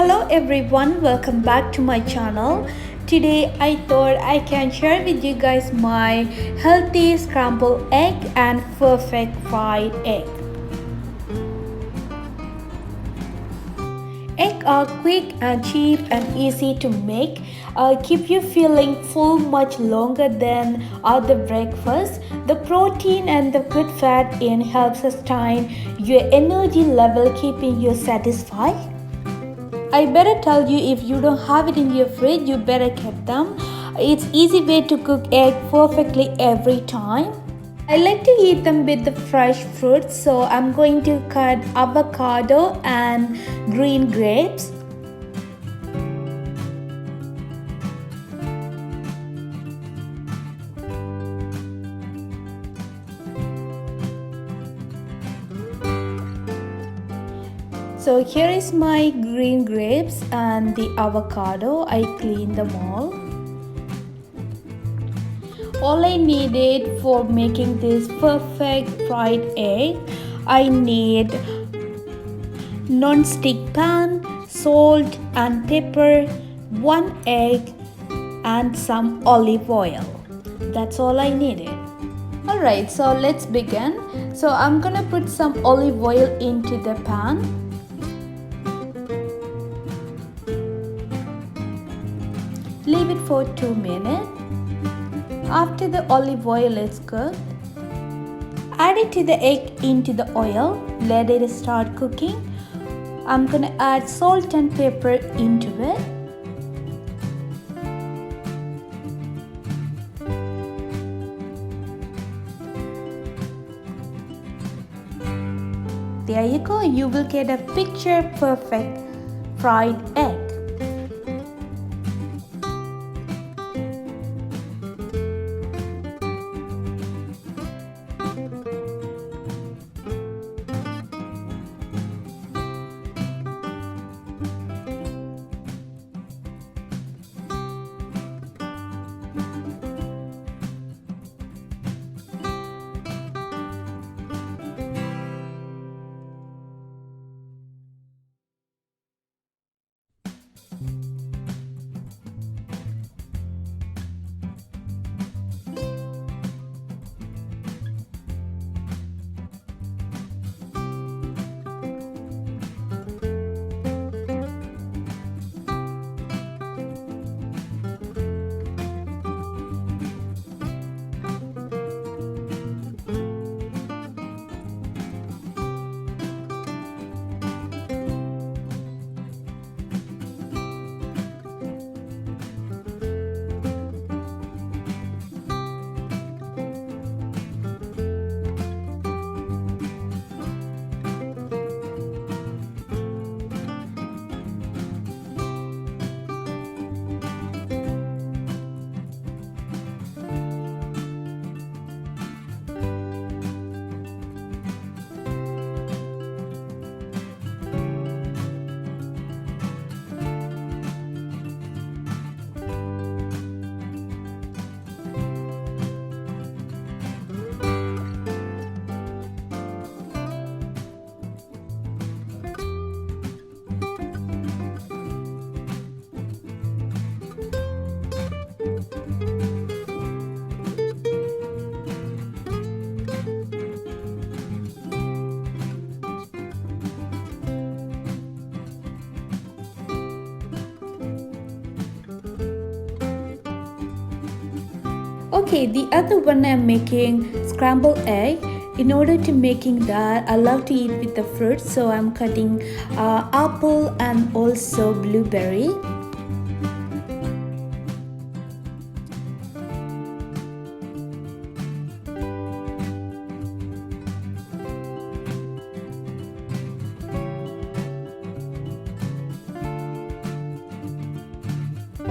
Hello everyone, welcome back to my channel. Today I thought I can share with you guys my healthy scrambled egg and perfect fried egg. Eggs are quick and cheap and easy to make. Keep you feeling full much longer than other breakfasts. The protein and the good fat in helps sustain your energy level, keeping you satisfied. I better tell you, if you don't have it in your fridge, you better keep them. It's easy way to cook egg perfectly every time. I like to eat them with the fresh fruits, so I'm going to cut avocado and green grapes. So here is my green grapes and the avocado. I cleaned them all. All I needed for making this perfect fried egg, I need non-stick pan, salt and pepper, 1 egg and some olive oil. That's all I needed. Alright, so let's begin. So I'm gonna put some olive oil into the pan. Leave it for 2 minutes. After the olive oil is cooked, add it to the egg into the oil. Let it start cooking. I'm gonna add salt and pepper into it. There you go. You will get a picture perfect fried egg. Okay, the other one I'm making scrambled egg. In order to making that, I love to eat with the fruits, so I'm cutting apple and also blueberry.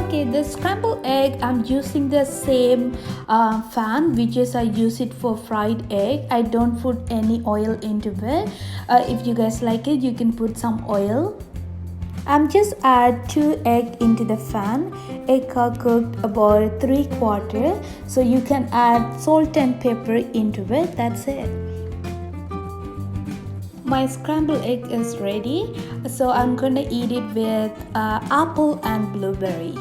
Okay, the scrambled egg, I'm using the same fan which is I use it for fried egg. I don't put any oil into it. If you guys like it, you can put some oil. I'm just add 2 eggs into the fan. Egg are cooked about 3/4, so you can add salt and pepper into it. That's it. My scrambled egg is ready, so I'm gonna eat it with apple and blueberry.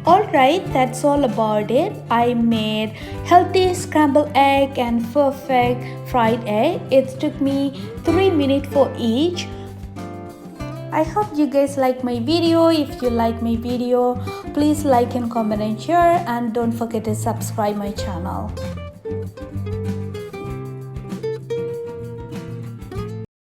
Alright, that's all about it. I made healthy scrambled egg and perfect fried egg. It took me 3 minutes for each. I hope you guys like my video. If you like my video, please like and comment and share, and don't forget to subscribe my channel.